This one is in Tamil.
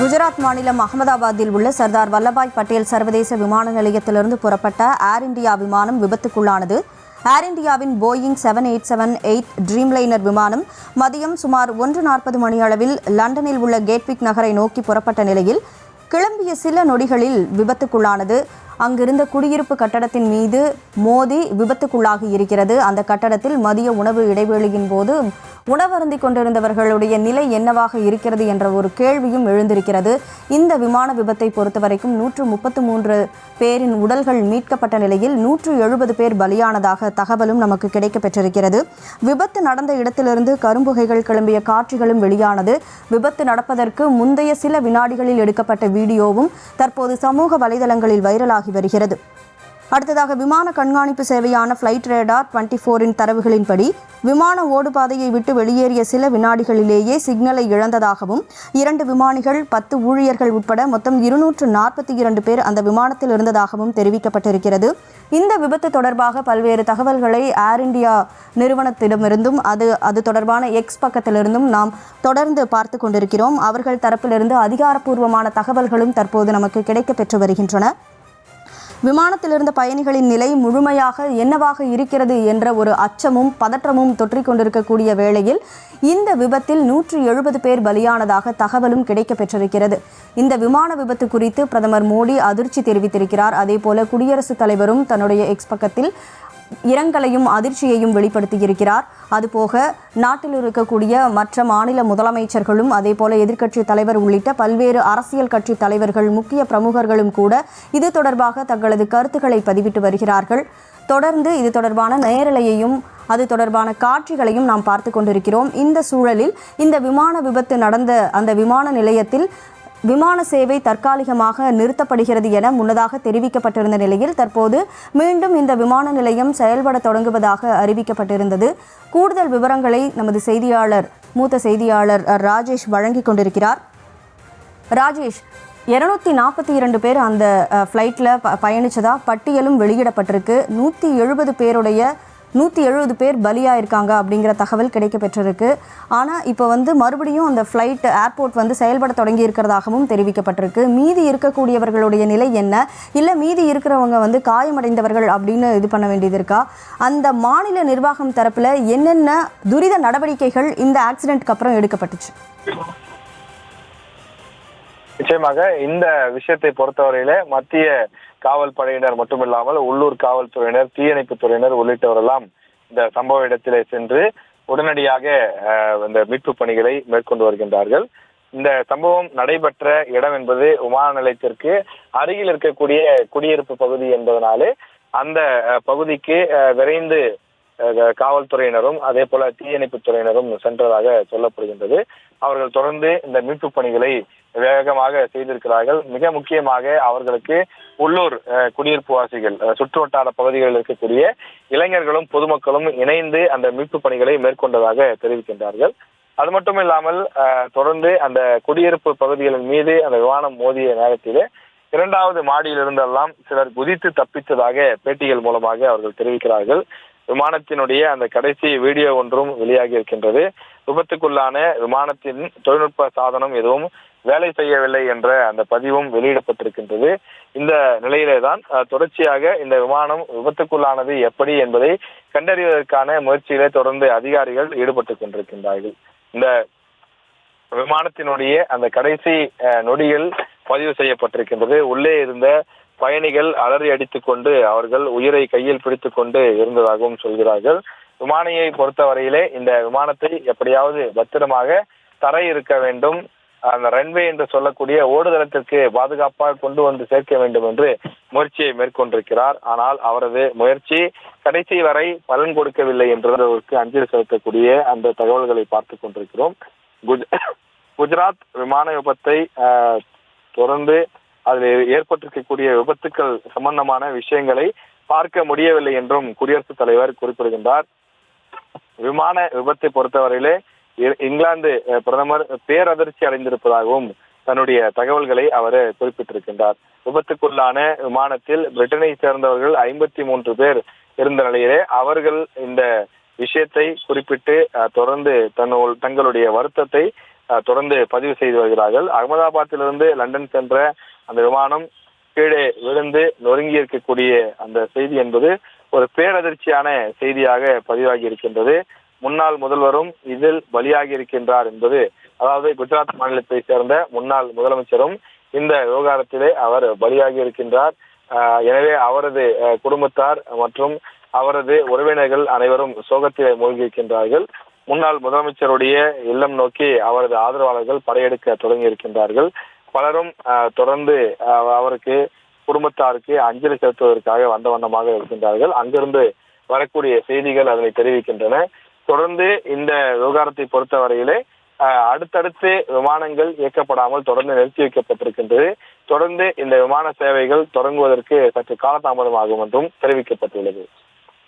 குஜராத் மாநிலம் அகமதாபாத்தில் உள்ள சர்தார் வல்லபாய் பட்டேல் சர்வதேச விமான நிலையத்திலிருந்து புறப்பட்ட ஏர் இந்தியா விமானம் விபத்துக்குள்ளானது. ஏர் இந்தியாவின் போயிங் 787-8 ட்ரீம்லைனர் விமானம் மதியம் சுமார் 1:40 மணியளவில் லண்டனில் உள்ள கேட்விக் நகரை நோக்கி புறப்பட்ட நிலையில் கிளம்பிய சில நொடிகளில் விபத்துக்குள்ளானது. அங்கிருந்த குடியிருப்பு கட்டடத்தின் மீது மோதி விபத்துக்குள்ளாகி இருக்கிறது. அந்த கட்டடத்தில் மதிய உணவு இடைவேளையின் போது உணவருந்தி கொண்டிருந்தவர்களுடைய நிலை என்னவாக இருக்கிறது என்ற ஒரு கேள்வியும் எழுந்திருக்கிறது. இந்த விமான விபத்தை பொறுத்தவரைக்கும் 133 பேரின் உடல்கள் மீட்கப்பட்ட நிலையில் 170 பேர் பலியானதாக தகவலும் நமக்கு கிடைக்கப்பெற்றிருக்கிறது. விபத்து நடந்த இடத்திலிருந்து கரும்புகைகள் கிளம்பிய காட்சிகளும் வெளியானது. விபத்து நடப்பதற்கு முந்தைய சில வினாடிகளில் எடுக்கப்பட்ட வீடியோவும் தற்போது சமூக வலைதளங்களில் வைரலாகி வருகிறது. அடுத்ததாக விமான கண்காணிப்பு சேவையான ஃப்ளைட் ரேடார் 24 தரவுகளின்படி விமான ஓடுபாதையை விட்டு வெளியேறிய சில வினாடிகளிலேயே சிக்னலை இழந்ததாகவும் 2 விமானிகள் 10 ஊழியர்கள் உட்பட மொத்தம் 242 பேர் அந்த விமானத்தில் இருந்ததாகவும் தெரிவிக்கப்பட்டிருக்கிறது. இந்த விபத்து தொடர்பாக பல்வேறு தகவல்களை ஏர் இந்தியா நிறுவனத்திடமிருந்தும் அது தொடர்பான எக்ஸ் பக்கத்திலிருந்தும் நாம் தொடர்ந்து பார்த்து கொண்டிருக்கிறோம். அவர்கள் தரப்பிலிருந்து அதிகாரப்பூர்வமான தகவல்களும் தற்போது நமக்கு கிடைக்கப்பெற்று வருகின்றன. விமானத்தில் இருந்த பயணிகளின் நிலை முழுமையாக என்னவாக இருக்கிறது என்ற ஒரு அச்சமும் பதற்றமும் தொற்றிக் கொண்டிருக்கக்கூடிய வேளையில் இந்த விபத்தில் 170 பேர் பலியானதாக தகவலும் கிடைக்கப்பெற்றிருக்கிறது. இந்த விமான விபத்து குறித்து பிரதமர் மோடி அதிர்ச்சி தெரிவித்திருக்கிறார். அதேபோல குடியரசுத் தலைவரும் தன்னுடைய எக்ஸ் பக்கத்தில் இரங்கலையும் அதிர்ச்சியையும் வெளிப்படுத்தியிருக்கிறார். அதுபோக நாட்டில் இருக்கக்கூடிய மற்ற மாநில முதலமைச்சர்களும் அதேபோல எதிர்க்கட்சி தலைவர் உள்ளிட்ட பல்வேறு அரசியல் கட்சி தலைவர்கள் முக்கிய பிரமுகர்களும் கூட இது தொடர்பாக தங்களது கருத்துக்களை பதிவிட்டு வருகிறார்கள். தொடர்ந்து இது தொடர்பான நேரலையையும் அது தொடர்பான காட்சிகளையும் நாம் பார்த்து கொண்டிருக்கிறோம். இந்த சூழலில் இந்த விமான விபத்து நடந்த அந்த விமான நிலையத்தில் விமான சேவை தற்காலிகமாக நிறுத்தப்படுகிறது என முன்னதாக தெரிவிக்கப்பட்டிருந்த நிலையில் தற்போது மீண்டும் இந்த விமான நிலையம் செயல்பட தொடங்குவதாக அறிவிக்கப்பட்டிருந்தது. கூடுதல் விவரங்களை நமது மூத்த செய்தியாளர் ராஜேஷ் வழங்கி கொண்டிருக்கிறார். ராஜேஷ், 242 பேர் அந்த ஃப்ளைட்டில் பயணித்ததா பட்டியலும் வெளியிடப்பட்டிருக்கு. 170 பேர் பலியாயிருக்காங்க அப்படிங்கிற தகவல் கிடைக்கப்பெற்றிருக்கு. ஆனால் இப்போ மறுபடியும் அந்த ஃப்ளைட் ஏர்போர்ட் செயல்பட தொடங்கி இருக்கிறதாகவும் தெரிவிக்கப்பட்டிருக்கு. மீதி இருக்கக்கூடியவர்களுடைய நிலை என்ன, இல்லை மீதி இருக்கிறவங்க காயமடைந்தவர்கள் அப்படின்னு இது பண்ண வேண்டியது இருக்கா? அந்த மாநில நிர்வாகம் தரப்பில் என்னென்ன துரித நடவடிக்கைகள் இந்த ஆக்சிடென்ட்க்கு அப்புறம் எடுக்கப்பட்டுச்சு? நிச்சயமாக இந்த விஷயத்தை பொறுத்தவரையில மத்திய காவல் படையினர் மட்டுமில்லாமல் உள்ளூர் காவல்துறையினர், தீயணைப்பு துறையினர் உள்ளிட்டவரெல்லாம் இந்த சம்பவ இடத்திலே சென்று உடனடியாக இந்த மீட்பு பணிகளை மேற்கொண்டு வருகின்றார்கள். இந்த சம்பவம் நடைபெற்ற இடம் என்பது விமான நிலையத்திற்கு அருகில் இருக்கக்கூடிய குடியிருப்பு பகுதி என்பதனாலே அந்த பகுதிக்கு விரைந்து காவல்துறையினரும் அதே போல தீயணைப்பு துறையினரும் சென்றதாக சொல்லப்படுகின்றது. அவர்கள் தொடர்ந்து இந்த மீட்பு பணிகளை வேகமாக செய்திருக்கிறார்கள். மிக முக்கியமாக அவர்களுக்கு உள்ளூர் குடியிருப்பு வாசிகள், சுற்றுவட்டார பகுதிகளில் இருக்கக்கூடிய இளைஞர்களும் பொதுமக்களும் இணைந்து அந்த மீட்பு பணிகளை மேற்கொண்டதாக தெரிவிக்கின்றார்கள். அது மட்டும் இல்லாமல் தொடர்ந்து அந்த குடியிருப்பு பகுதிகளின் மீது அந்த விமானம் மோதிய நேரத்திலே 2வது மாடியிலிருந்தெல்லாம் சிலர் குதித்து தப்பித்ததாக பேட்டிகள் மூலமாக அவர்கள் தெரிவிக்கிறார்கள். விமானத்தினுடைய அந்த கடைசி வீடியோ ஒன்றும் வெளியாகி இருக்கின்றது. விபத்துக்குள்ளான விமானத்தின் தொழில்நுட்ப சாதனம் எதுவும் வேலை செய்யவில்லை என்ற அந்த பதிவும் வெளியிடப்பட்டிருக்கின்றது. இந்த நிலையிலே தான் தொடர்ச்சியாக இந்த விமானம் விபத்துக்குள்ளானது எப்படி என்பதை கண்டறிவதற்கான முயற்சியிலே தொடர்ந்து அதிகாரிகள் ஈடுபட்டுக் கொண்டிருக்கின்றார்கள். இந்த விமானத்தினுடைய அந்த கடைசி நொடிகள் பதிவு செய்யப்பட்டிருக்கின்றது. உள்ளே இருந்த பயணிகள் அலறி அடித்துக் கொண்டு அவர்கள் உயிரை கையில் பிடித்துக் கொண்டு இருந்ததாகவும் சொல்கிறார்கள். விமானியை பொறுத்தவரையிலே இந்த விமானத்தை எப்படியாவது பத்திரமாக தரை இருக்க வேண்டும், அந்த ரன்வே என்று சொல்லக்கூடிய ஓடுதளத்திற்கு பாதுகாப்பாக கொண்டு வந்து சேர்க்க வேண்டும் என்று முயற்சியை மேற்கொண்டிருக்கிறார். ஆனால் அவரது முயற்சி கடைசி வரை பலன் கொடுக்கவில்லை என்றதற்கு அஞ்சலி செலுத்தக்கூடிய அந்த தகவல்களை பார்த்து கொண்டிருக்கிறோம். குஜராத் விமான விபத்தை தொடர்ந்து அதில் ஏற்பட்டிருக்கக்கூடிய விபத்துக்கள் சம்பந்தமான விஷயங்களை பார்க்க முடியவில்லை என்றும் குடியரசுத் தலைவர் குறிப்பிடுகின்றார். விமான விபத்தை பொறுத்தவரையிலே இங்கிலாந்து பிரதமர் பேரதிர்ச்சி அடைந்திருப்பதாகவும் தன்னுடைய தகவல்களை அவர் குறிப்பிட்டிருக்கின்றார். விபத்துக்குள்ளான விமானத்தில் பிரிட்டனை சேர்ந்தவர்கள் 53 பேர் இருந்த நிலையிலே அவர்கள் இந்த விஷயத்தை குறிப்பிட்டு தொடர்ந்து தங்களுடைய வருத்தத்தை தொடர்ந்து பதிவு செய்து வருகிறார்கள். அகமதாபாத்திலிருந்து லண்டன் சென்ற அந்த விமானம் கீழே விழுந்து நொறுங்கி இருக்கக்கூடிய அந்த செய்தி என்பது ஒரு பேரதிர்ச்சியான செய்தியாக பதிவாகி இருக்கின்றது. முன்னாள் முதல்வரும் இதில் பலியாகி இருக்கின்றார் என்பது, அதாவது குஜராத் மாநிலத்தை சேர்ந்த முன்னாள் முதலமைச்சரும் இந்த விவகாரத்திலே அவர் பலியாகி இருக்கின்றார். எனவே அவரது குடும்பத்தார் மற்றும் அவரது உறவினர்கள் அனைவரும் சோகத்திலே மூழ்கியிருக்கின்றார்கள். முன்னாள் முதலமைச்சருடைய இல்லம் நோக்கி அவரது ஆதரவாளர்கள் படையெடுக்க தொடங்கி இருக்கின்றார்கள். பலரும் தொடர்ந்து அவருக்கு குடும்பத்தாருக்கு அஞ்சலி செலுத்துவதற்காக வந்த வண்ணமாக இருக்கின்றார்கள். அங்கிருந்து வரக்கூடிய செய்திகள் அதனை தெரிவிக்கின்றன. தொடர்ந்து இந்த விவகாரத்தை பொறுத்தவரையிலே அடுத்தடுத்து விமானங்கள் இயக்கப்படாமல் தொடர்ந்து நிறுத்தி வைக்கப்பட்டிருக்கின்றது. தொடர்ந்து இந்த விமான சேவைகள் தொடங்குவதற்கு சற்று காலதாமதமாகும் என்றும் தெரிவிக்கப்பட்டுள்ளது.